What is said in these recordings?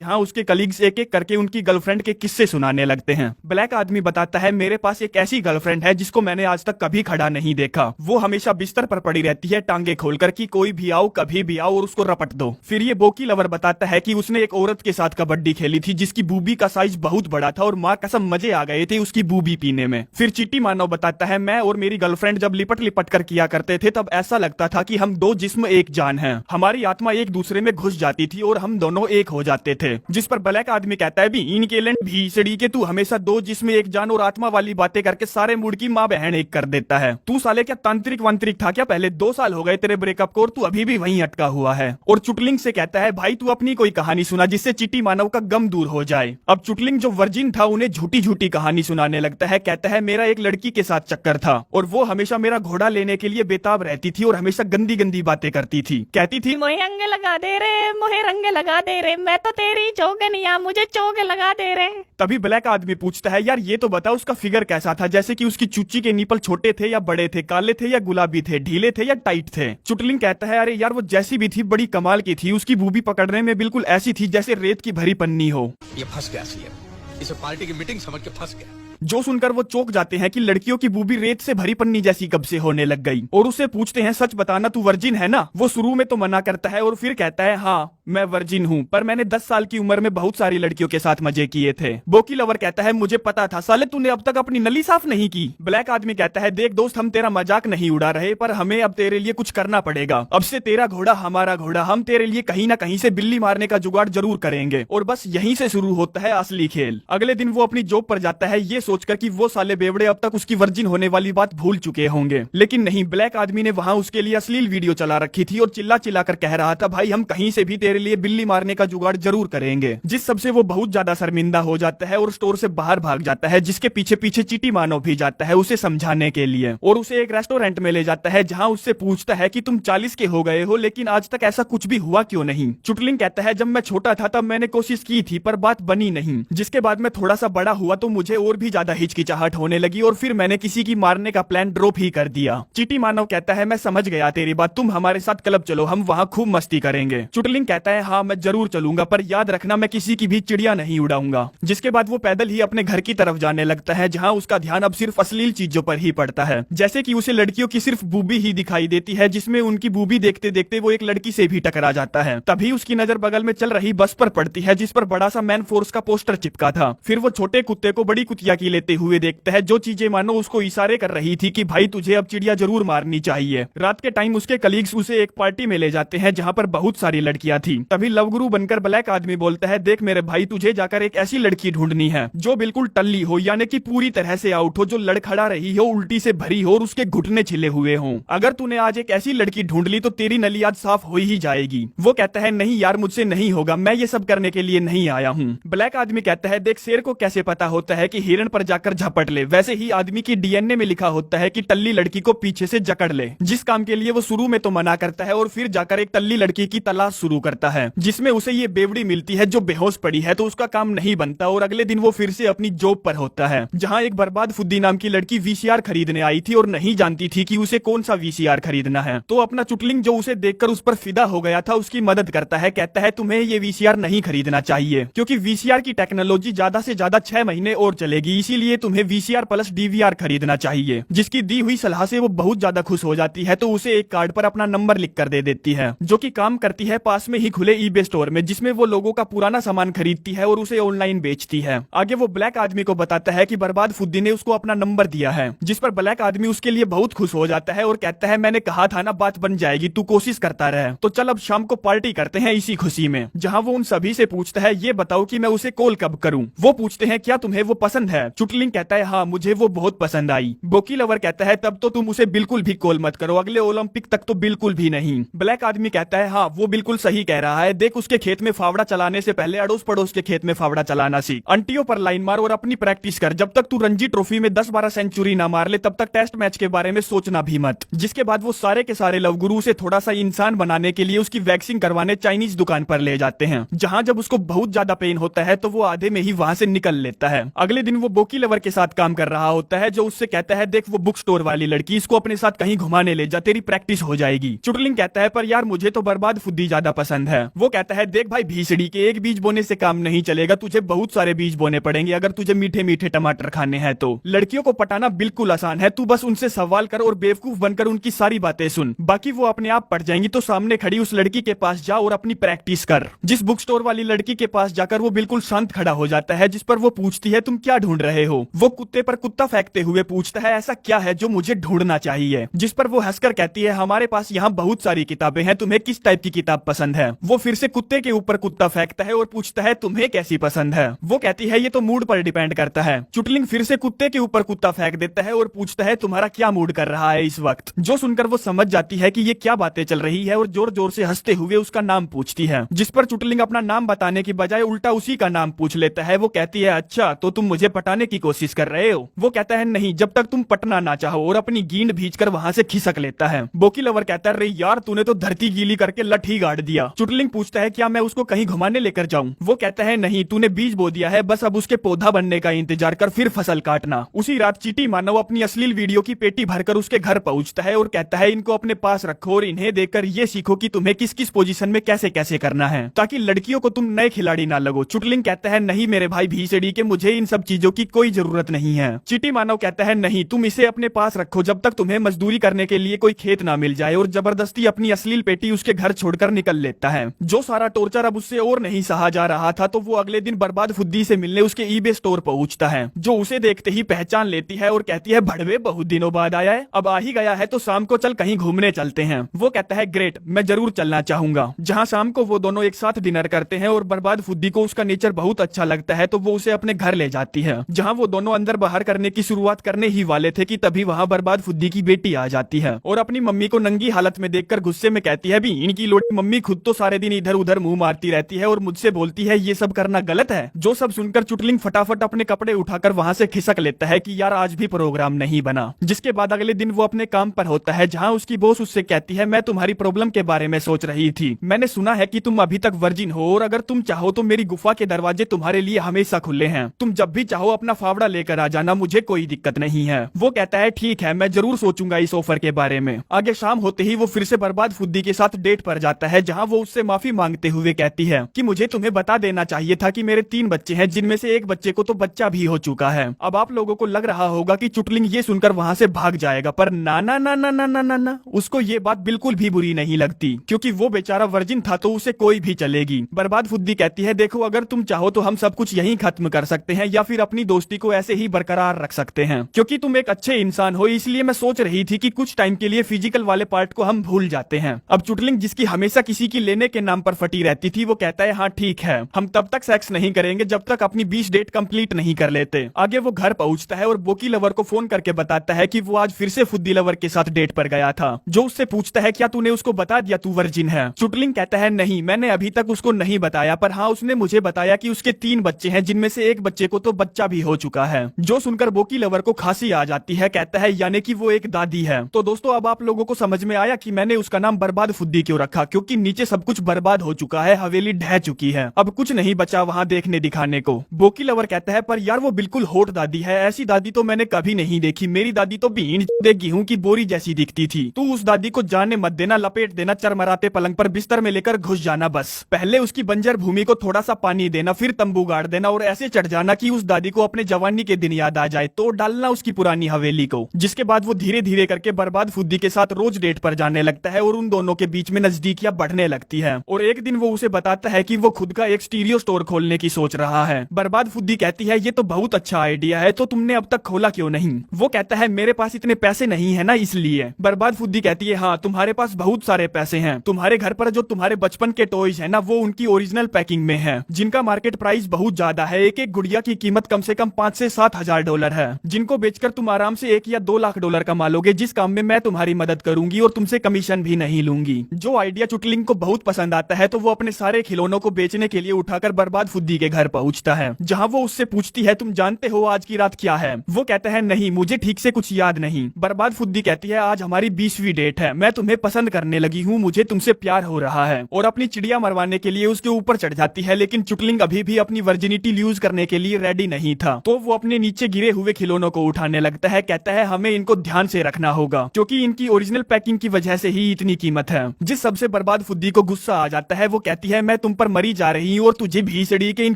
यहाँ उसके कलीग्स एक एक करके उनकी गर्लफ्रेंड के किस्से सुनाने लगते हैं। ब्लैक आदमी बताता है, मेरे पास एक ऐसी गर्लफ्रेंड है जिसको मैंने आज तक कभी खड़ा नहीं देखा। वो हमेशा बिस्तर पर पड़ी रहती है टांगे खोलकर कि कोई भी आओ कभी भी आओ और उसको रपट दो। फिर ये बोकी लवर बताता है कि उसने एक औरत के साथ कबड्डी खेली थी जिसकी बूबी का साइज बहुत बड़ा था और माँ कसम मजे आ गए थे उसकी बूबी पीने में। फिर चिट्टी मानव बताता है, मैं और मेरी गर्लफ्रेंड जब लिपट लिपट कर किया करते थे तब ऐसा लगता था कि हम दो जिस्म एक जान हैं। हमारी आत्मा एक दूसरे में घुस जाती थी और हम दोनों एक हो जाते थे। जिस पर ब्लैक आदमी कहता है, भी इनके लैंड भीसड़ी के तू हमेशा दो जिसमें एक जान और आत्मा वाली बातें करके सारे मूड की माँ बहन एक कर देता है। तू साले क्या तांत्रिक वांत्रिक था क्या? पहले 2 साल हो गए तेरे ब्रेकअप को और तू अभी भी वहीं अटका हुआ है। और चुटलिंग से कहता है, भाई तू अपनी कोई कहानी सुना जिससे चिट्टी मानव का गम दूर हो जाए। अब चुटलिंग जो वर्जिन था उन्हें झूठी झूठी कहानी सुनाने लगता है। कहता है, मेरा एक लड़की के साथ चक्कर था और वो हमेशा मेरा घोड़ा लेने के लिए बेताब रहती थी और हमेशा गंदी गंदी बातें करती थी। कहती थी, मोहे रंग लगा दे रे, मोहे रंग लगा दे रे, मैं तो तेरी जोगनिया, मुझे चोग लगा दे रे। तभी ब्लैक आदमी पूछता है, यार ये तो बता उसका फिगर कैसा था, जैसे कि उसकी चुच्ची के निपल छोटे थे या बड़े थे, काले थे या गुलाबी थे, ढीले थे या टाइट थे। चुटलिंग कहता है, अरे यार वो जैसी भी थी बड़ी कमाल की थी। उसकी बूबी पकड़ने में बिल्कुल ऐसी थी जैसे रेत की भरी पन्नी हो। ये फंस गया सीएम, इसे पार्टी की मीटिंग समझ के फंस गया। जो सुनकर वो चौंक जाते हैं कि लड़कियों की बूबी रेत से भरी पन्नी जैसी कब से होने लग गई और उससे पूछते हैं, सच बताना तू वर्जिन है ना? वो शुरू में तो मना करता है और फिर कहता है, हाँ मैं वर्जिन हूँ, पर मैंने 10 साल की उम्र में बहुत सारी लड़कियों के साथ मजे किए थे। बोकी लवर कहता है, मुझे पता था, साले तूने अब तक अपनी नली साफ नहीं की। ब्लैक आदमी कहता है, देख दोस्त हम तेरा मजाक नहीं उड़ा रहे, पर हमें अब तेरे लिए कुछ करना पड़ेगा। अब से तेरा घोड़ा हमारा घोड़ा, हम तेरे लिए कहीं ना कहीं से बिल्ली मारने का जुगाड़ जरूर करेंगे। और बस यहीं से शुरू होता है असली खेल। अगले दिन वो अपनी जॉब पर जाता है ये सोचकर कि वो साले बेवड़े अब तक उसकी वर्जिन होने वाली बात भूल चुके होंगे, लेकिन नहीं, ब्लैक आदमी ने वहाँ उसके लिए अश्लील वीडियो चला रखी थी और चिल्ला चिल्ला कर कह रहा था, भाई हम कहीं से भी तेरे लिए बिल्ली मारने का जुगाड़ जरूर करेंगे। जिस सबसे वो बहुत ज्यादा शर्मिंदा हो जाता है और स्टोर से बाहर भाग जाता है, जिसके पीछे पीछे चिट्टी मानव भी जाता है उसे समझाने के लिए और उसे एक रेस्टोरेंट में ले जाता है जहाँ उससे पूछता है कि तुम 40 के हो गए हो लेकिन आज तक ऐसा कुछ भी हुआ क्यों नहीं? चुटलिंग कहता है, जब मैं छोटा था तब मैंने कोशिश की थी पर बात बनी नहीं। जिसके बाद मैं थोड़ा सा बड़ा हुआ तो मुझे और भी ज्यादा हिचकिचाहट होने लगी और फिर मैंने किसी की मारने का प्लान ड्रॉप ही कर दिया। चिट्टी मानव कहता है, मैं समझ गया तेरी बात, तुम हमारे साथ क्लब चलो, हम वहाँ खूब मस्ती करेंगे। चुटलिंग कहता है, हाँ मैं जरूर चलूंगा, पर याद रखना मैं किसी की भी चिड़िया नहीं उड़ाऊंगा। जिसके बाद वो पैदल ही अपने घर की तरफ जाने लगता है जहाँ उसका ध्यान अब सिर्फ अश्लील चीजों पर ही पड़ता है। जैसे कि उसे लड़कियों की सिर्फ बूबी ही दिखाई देती है, जिसमें उनकी बूबी देखते देखते वो एक लड़की से भी टकरा जाता है। तभी उसकी नजर बगल में चल रही बस पर पड़ती है जिस पर बड़ा सा मैन फोर्स का पोस्टर चिपका था। फिर वो छोटे कुत्ते को बड़ी कुतिया की लेते हुए देखता है जो चीजें मानो उसको इशारे कर रही थी कि भाई तुझे अब चिड़िया जरूर मारनी चाहिए। रात के टाइम उसके कलीग्स उसे एक पार्टी में ले जाते हैं जहाँ पर बहुत सारी लड़कियां थी। तभी लवगुरु बनकर ब्लैक आदमी बोलता है, देख मेरे भाई, तुझे जाकर एक ऐसी लड़की ढूंढनी है जो बिल्कुल टल्ली हो, यानी कि पूरी तरह से आउट हो, जो लड़खड़ा रही हो, उल्टी से भरी हो और उसके घुटने छिले हुए हों। अगर तूने आज एक ऐसी लड़की ढूंढ ली तो तेरी नली आज साफ हो ही जाएगी। वो कहता है, नहीं यार मुझसे नहीं होगा, मैं ये सब करने के लिए नहीं आया हूँ। ब्लैक आदमी कहता है, देख शेर को कैसे पता होता है कि हिरण पर जाकर झपट ले, वैसे ही आदमी की डीएनए में लिखा होता है कि टल्ली लड़की को पीछे से जकड़ ले। जिस काम के लिए वो शुरू में तो मना करता है और फिर जाकर एक टल्ली लड़की की तलाश शुरू करता है जिसमें उसे ये बेवड़ी मिलती है जो बेहोश पड़ी है, तो उसका काम नहीं बनता और अगले दिन वो फिर से अपनी जॉब पर होता है जहाँ एक बर्बाद फुद्दी नाम की लड़की वीसीआर खरीदने आई थी और नहीं जानती थी कि उसे कौन सा वीसीआर खरीदना है। तो अपना चुटलिंग जो उसे देखकर उस पर फिदा हो गया था उसकी मदद करता है। कहता है, तुम्हें ये वीसीआर नहीं खरीदना चाहिए क्योंकि वीसीआर की टेक्नोलॉजी ज्यादा से ज्यादा 6 महीने और चलेगी, इसीलिए तुम्हें वीसीआर प्लस डीवीआर खरीदना चाहिए। जिसकी दी हुई सलाह से वो बहुत ज्यादा खुश हो जाती है तो उसे एक कार्ड पर अपना नंबर लिख कर दे देती है जो कि काम करती है पास में ही खुले ईबे स्टोर में, जिसमें वो लोगों का पुराना सामान खरीदती है और उसे ऑनलाइन बेचती है। आगे वो ब्लैक आदमी को बताता है कि बर्बाद फुद्दी ने उसको अपना नंबर दिया है, जिस पर ब्लैक आदमी उसके लिए बहुत खुश हो जाता है और कहता है, मैंने कहा था ना बात बन जाएगी, तू कोशिश करता रहे। तो चल अब शाम को पार्टी करते हैं इसी खुशी में। जहाँ वो उन सभी से पूछता है, ये बताओ कि मैं उसे कॉल कब करूं? वो पूछते हैं, क्या तुम्हें वो पसंद है? चुटलिंग कहता है, हाँ मुझे वो बहुत पसंद आई। बोकी लवर कहता है, तब तो तुम उसे बिल्कुल भी कॉल मत करो, अगले ओलंपिक तक तो बिल्कुल भी नहीं। ब्लैक आदमी कहता है, हाँ वो बिल्कुल सही कह रहा है, देख उसके खेत में फावड़ा चलाने से पहले अड़ोस पड़ोस के खेत में फावड़ा चलाना सीख, अंटियों पर लाइन मार और अपनी प्रैक्टिस कर। जब तक तू रणजी ट्रॉफी में 10-12 सेंचुरी ना मार ले तब तक टेस्ट मैच के बारे में सोचना भी मत। जिसके बाद वो सारे के सारे लवगुरु उसे थोड़ा सा इंसान बनाने के लिए उसकी वैक्सिंग करवाने चाइनीज दुकान पर ले जाते हैं, जहाँ जब उसको बहुत ज्यादा पेन होता है तो वो आधे में ही वहाँ से निकल लेता है। अगले दिन वो बोकी लवर के साथ काम कर रहा होता है, जो उससे कहता है देख वो बुक स्टोर वाली लड़की, इसको अपने साथ कहीं घुमाने ले जा, तेरी प्रैक्टिस हो जाएगी। चुटलिंग कहता है पर यार मुझे तो बर्बाद फुद्दी ज्यादा पसंद है। वो कहता है देख भाई भीसड़ी के एक बीज बोने से काम नहीं चलेगा, तुझे बहुत सारे बीज बोने पड़ेंगे अगर तुझे मीठे मीठे टमाटर खाने हैं तो। लड़कियों को पटाना बिल्कुल आसान है, तू बस उनसे सवाल कर और बेवकूफ बनकर उनकी सारी बातें सुन, बाकी वो अपने आप पट जाएंगी। तो सामने खड़ी उस लड़की के पास जा और अपनी प्रैक्टिस कर। जिस बुक स्टोर वाली लड़की के पास जाकर वो बिल्कुल शांत खड़ा हो जाता है, जिस पर वो पूछती है तुम क्या ढूंढ रहे हो। वो कुत्ते पर कुत्ता फेंकते हुए पूछता है ऐसा क्या है जो मुझे ढूंढना चाहिए, जिस पर वो हंसकर कहती है हमारे पास यहाँ बहुत सारी किताबें हैं, तुम्हें किस टाइप की किताब पसंद है। वो फिर से कुत्ते के ऊपर कुत्ता फेंकता है और पूछता है तुम्हें कैसी पसंद है। वो कहती है ये तो मूड पर डिपेंड करता है। चुटलिंग फिर से कुत्ते के ऊपर कुत्ता फेंक देता है और पूछता है तुम्हारा क्या मूड कर रहा है इस वक्त। जो सुनकर वो समझ जाती है कि ये क्या बातें चल रही है और जोर जोर से हंसते हुए उसका नाम पूछती है, जिस पर चुटलिंग अपना नाम बताने की बजाय उल्टा उसी का नाम पूछ लेता है। वो कहती है अच्छा तो तुम मुझे पटाने की कोशिश कर रहे हो। वो कहता है नहीं, जब तक तुम पटना ना चाहो, और अपनी गेंद भींचकर वहां से खिसक लेता है। बोकी लवर कहता है रे यार तूने तो धरती गीली करके लठ ही गाड़ दिया। चुटलिंग पूछता है क्या मैं उसको कहीं घुमाने लेकर जाऊं। वो कहता है नहीं, तूने बीज बो दिया है, बस अब उसके पौधा बनने का इंतजार कर, फिर फसल काटना। उसी रात चीटी मानव अपनी अश्लील वीडियो की पेटी भरकर उसके घर पहुंचता है और कहता है इनको अपने पास रखो और इन्हें देखकर ये सीखो कि तुम्हें किस किस पोजीशन में कैसे कैसे करना है, ताकि लड़कियों को तुम नए खिलाड़ी ना लगो। चुटलिंग कहता है नहीं मेरे भाई भीसड़ी के, मुझे इन सब चीजों की कोई जरूरत नहीं है। चीटी मानव कहता है नहीं, तुम इसे अपने पास रखो जब तक तुम्हें मजदूरी करने के लिए कोई खेत ना मिल जाए, और जबरदस्ती अपनी अश्लील पेटी उसके घर छोड़कर निकल लेता है। जो सारा टॉर्चर अब उससे और नहीं सहा जा रहा था, तो वो अगले दिन बर्बाद फुद्दी से मिलने उसके ईबे स्टोर पहुंचता है, जो उसे देखते ही पहचान लेती है और कहती है भड़वे बहुत दिनों बाद आया है, अब आ ही गया है तो शाम को चल कहीं घूमने चलते हैं। वो कहता है ग्रेट, मैं जरूर चलना चाहूंगा। जहाँ शाम को वो दोनों एक साथ डिनर करते हैं और बर्बाद फुद्दी को उसका नेचर बहुत अच्छा लगता है, तो वो उसे अपने घर ले जाती है। जहाँ वो दोनों अंदर बाहर करने की शुरुआत करने ही वाले थे कि तभी वहाँ बर्बाद फुद्दी की बेटी आ जाती है और अपनी मम्मी को नंगी हालत में देखकर गुस्से में कहती है भी इनकी लोटी मम्मी खुद तो सारे दिन इधर उधर मुंह मारती रहती है और मुझसे बोलती है ये सब करना गलत है। जो सब सुनकर चुटलिंग फटाफट अपने कपड़े उठाकर वहाँ से खिसक लेता है कि यार आज भी प्रोग्राम नहीं बना। जिसके बाद अगले दिन वो अपने काम पर होता है, जहाँ उसकी बॉस उससे कहती है मैं तुम्हारी प्रॉब्लम के बारे में सोच रही थी, मैंने सुना है कि तुम अभी तक वर्जिन हो और अगर तुम चाहो तो मेरी गुफा के दरवाजे तुम्हारे लिए हमेशा खुले हैं, तुम जब भी चाहो अपना फावड़ा लेकर आ जाना, मुझे कोई दिक्कत नहीं है। वो कहता है ठीक है, मैं जरूर सोचूंगा इस ऑफर के बारे में। आगे शाम होते ही वो फिर से बर्बाद फुद्दी के साथ डेट पर जाता है, जहाँ वो उससे माफी मांगते हुए कहती है कि मुझे तुम्हें बता देना चाहिए था कि मेरे 3 बच्चे हैं, जिनमें से एक बच्चे को तो बच्चा भी हो चुका है। अब आप लोगों को लग रहा होगा कि चुटलिंग ये सुनकर वहाँ से भाग जाएगा, पर ना ना ना ना ना ना ना ना, उसको ये बात बिल्कुल भी बुरी नहीं लगती, क्योंकि वो बेचारा वर्जिन था तो उसे कोई भी चलेगी। बर्बाद फुद्दी कहती है देखो अगर तुम चाहो तो हम सब कुछ यहीं खत्म कर सकते हैं, या फिर अपनी दोस्ती को ऐसे ही बरकरार रख सकते हैं, क्योंकि तुम एक अच्छे इंसान हो, इसलिए मैं सोच रही थी कि कुछ टाइम के लिए फिजिकल वाले पार्ट को हम भूल जाते हैं। अब चुटलिंग जिसकी हमेशा किसी की लेने के नाम पर फटी रहती थी, वो कहता है हाँ ठीक है, हम तब तक सेक्स नहीं करेंगे जब तक अपनी 20 डेट कंप्लीट नहीं कर लेते। आगे वो घर पहुंचता है और बोकी लवर को फोन करके बताता है कि वो आज फिर से फुद्दी लवर के साथ डेट पर गया था, जो उससे पूछता है क्या तूने उसको बता दिया तू वर्जिन है। चुटलिंग कहता है नहीं, मैंने अभी तक उसको नहीं बताया, पर हाँ उसने मुझे बताया कि उसके 3 बच्चे हैं, जिनमें से एक बच्चे को तो बच्चा भी हो चुका है। जो सुनकर बोकी लवर को खांसी आ जाती है, कहता है यानी कि वो एक दादी है। तो दोस्तों अब आप लोगों को समझ में आया कि मैंने उसका नाम बर्बाद फुद्दी क्यों रखा, क्योंकि नीचे सब कुछ बर्बाद हो चुका है, हवेली ढह चुकी है, अब कुछ नहीं बचा वहाँ देखने दिखाने को। बोकी लवर कहता है पर यार वो बिल्कुल होट दादी है, ऐसी दादी तो मैंने कभी नहीं देखी, मेरी दादी तो भीड़ गेहूं की बोरी जैसी दिखती थी, तू उस दादी को जाने मत देना, लपेट देना चरमराते पलंग पर बिस्तर में लेकर घुस जाना, बस पहले उसकी बंजर भूमि को थोड़ा सा पानी देना, फिर तंबू गाड़ देना और ऐसे चढ़ जाना कि उस दादी को अपने जवानी के दिन याद आ जाए, तो डालना उसकी पुरानी हवेली को। जिसके बाद वो धीरे धीरे करके बर्बाद फुद्दी के साथ रोज डेट पर जाने लगता है और उन दोनों के बीच में नजदीकियां बढ़ने लगती है। और एक दिन वो उसे बताता है कि वो खुद का एक स्टीरियो स्टोर खोलने की सोच रहा है। बर्बाद फुद्दी कहती है ये तो बहुत अच्छा आइडिया है, तो तुमने अब तक खोला क्यों नहीं। वो कहता है मेरे पास इतने पैसे नहीं है ना, इसलिए। बर्बाद फुद्दी कहती है हाँ तुम्हारे पास बहुत सारे पैसे हैं, तुम्हारे घर पर जो तुम्हारे बचपन के टॉयज है ना, वो उनकी ओरिजिनल पैकिंग में है, जिनका मार्केट प्राइस बहुत ज्यादा है, एक एक गुड़िया की कीमत कम से कम 5 से 7 हजार डॉलर है, जिनको बेचकर तुम आराम से 1 या 2 लाख डॉलर कमा लोगे, जिस काम में मैं तुम्हारी मदद करूंगी और तुमसे कमीशन भी नहीं लूंगी। जो आइडिया चुटलिंग को बहुत पसंद आता है, तो वो अपने सारे खिलौनों को बेचने के लिए उठाकर बर्बाद फुद्दी के घर पहुंचता है, जहाँ वो उससे पूछती है तुम जानते हो आज की रात क्या है। वो कहता है नहीं, मुझे ठीक से कुछ याद नहीं। बर्बाद फुद्दी कहती है आज हमारी 20वीं डेट है, मैं तुम्हें पसंद करने लगी हूँ, मुझे तुमसे प्यार हो रहा है, और अपनी चिड़िया मरवाने के लिए उसके ऊपर चढ़ जाती है। लेकिन चुटलिंग अभी भी अपनी वर्जिनिटी लूज करने के लिए रेडी नहीं था। था, तो वो अपने नीचे गिरे हुए खिलौनों को उठाने लगता है। कहता है हमें इनको ध्यान से रखना होगा क्योंकि इनकी ओरिजिनल पैकिंग की वजह से ही इतनी कीमत है। जिस सबसे बर्बाद फुद्दी को गुस्सा आ जाता है, वो कहती है मैं तुम पर मरी जा रही हूँ और तुझे भीसड़ी के इन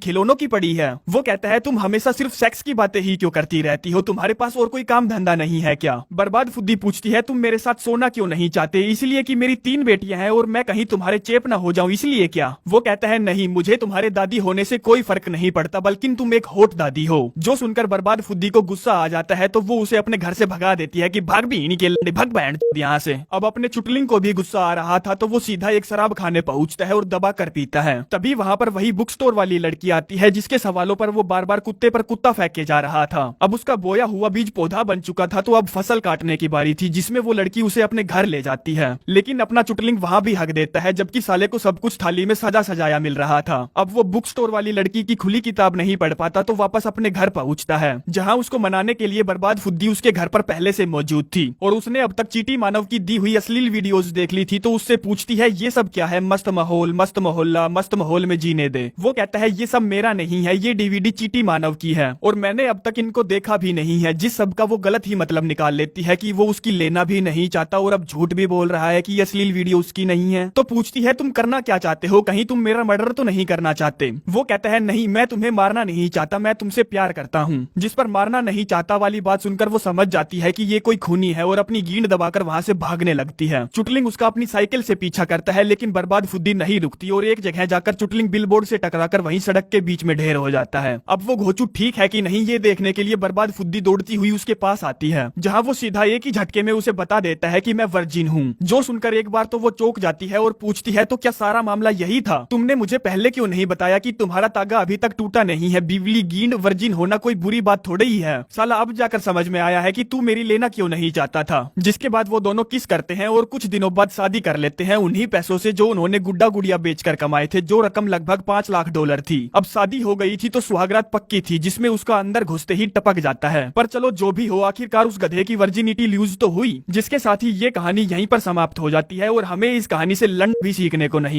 खिलौनों की पड़ी है। वो कहता है तुम हमेशा सिर्फ सेक्स की बातें ही क्यों करती रहती हो, तुम्हारे पास और कोई काम धंधा नहीं है क्या? बर्बाद फुद्दी पूछती है तुम मेरे साथ सोना क्यों नहीं चाहते? इसलिए कि मेरी 3 बेटियां हैं और मैं कहीं तुम्हारे चेप ना हो जाऊं इसलिए क्या? वो कहता है नहीं, मुझे तुम्हारे दादी होने से कोई फर्क नहीं पड़ता, बल्कि तुम एक होठ दादी हो। जो सुनकर बर्बाद फुद्दी को गुस्सा आ जाता है तो वो उसे अपने घर से भगा देती है कि भाग भी इन्हीं के लंडे, भग बैंड यहाँ से। अब अपने चुटलिंग को भी गुस्सा आ रहा था तो वो सीधा एक शराब खाने पहुंचता है और दबा कर पीता है। तभी वहाँ पर वही बुक स्टोर वाली लड़की आती है जिसके सवालों पर वो बार बार कुत्ते पर कुत्ता फेंके जा रहा था। अब उसका बोया हुआ बीज पौधा बन चुका था तो अब फसल काटने की बारी थी, जिसमें वो लड़की उसे अपने घर ले जाती है। लेकिन अपना चुटलिंग वहाँ भी हक देता है, जबकि साले को सब कुछ थाली में सजा सजाया मिल रहा था। अब वो बुक स्टोर वाली लड़की की खुली किताब नहीं पढ़ पाता तो वापस अपने घर पहुंचता है, जहाँ उसको मनाने के लिए बर्बाद फुद्दी उसके घर पर पहले से मौजूद थी और उसने अब तक चीटी मानव की दी हुई अश्लील वीडियोस देख ली थी। तो उससे पूछती है ये सब क्या है? मस्त माहौल, मस्त मोहल्ला, मस्त माहौल में जीने दे। वो कहता है ये सब मेरा नहीं है, ये डीवीडी चीटी मानव की है और मैंने अब तक इनको देखा भी नहीं है। जिस सब का वो गलत ही मतलब निकाल लेती है कि वो उसकी लेना भी नहीं चाहता और अब झूठ भी बोल रहा है कि ये अश्लील वीडियो उसकी नहीं है। तो पूछती है तुम करना क्या चाहते हो? कहीं तुम मेरा मर्डर तो नहीं करना चाहते? वो कहता है नहीं, मैं तुम्हें मारना नहीं चाहता, मैं तुमसे प्यार करता हूँ। जिस पर मारना नहीं चाहता वाली बात सुनकर वो समझ जाती है कि ये कोई खूनी है और अपनी गींड दबाकर वहाँ से भागने लगती है। चुटलिंग उसका अपनी साइकिल से पीछा करता है लेकिन बर्बाद फुद्दी नहीं रुकती और एक जगह जाकर चुटलिंग बिलबोर्ड से टकराकर वहीं सड़क के बीच में ढेर हो जाता है। अब वो घोचू ठीक है कि नहीं ये देखने के लिए बर्बाद फुद्दी दौड़ती हुई उसके पास आती है, जहाँ वो सीधा एक ही झटके में उसे बता देता है कि मैं वर्जिन हूँ। जो सुनकर एक बार तो वो चौंक जाती है और पूछती है तो क्या सारा मामला यही था? तुमने मुझे पहले क्यों नहीं बताया कि तुम्हारा तागा अभी तक टूटा नहीं है? बिवली गींड वर्जिन होना कोई बुरी बात थोड़ी ही है। साला अब जाकर समझ में आया है कि तू मेरी लेना क्यों नहीं चाहता था। जिसके बाद वो दोनों किस करते हैं और कुछ दिनों बाद शादी कर लेते हैं उन्हीं पैसों से जो उन्होंने गुड्डा गुड़िया बेचकर कमाए थे, जो रकम लगभग 5 लाख डॉलर थी। अब शादी हो गई थी तो सुहागरात पक्की थी, जिसमें उसका अंदर घुसते ही टपक जाता है। पर चलो जो भी हो, आखिरकार उस गधे की वर्जिनिटी लूज तो हुई। जिसके साथ ही ये कहानी यहीं पर समाप्त हो जाती है और हमें इस कहानी से लंड भी सीखने को नहीं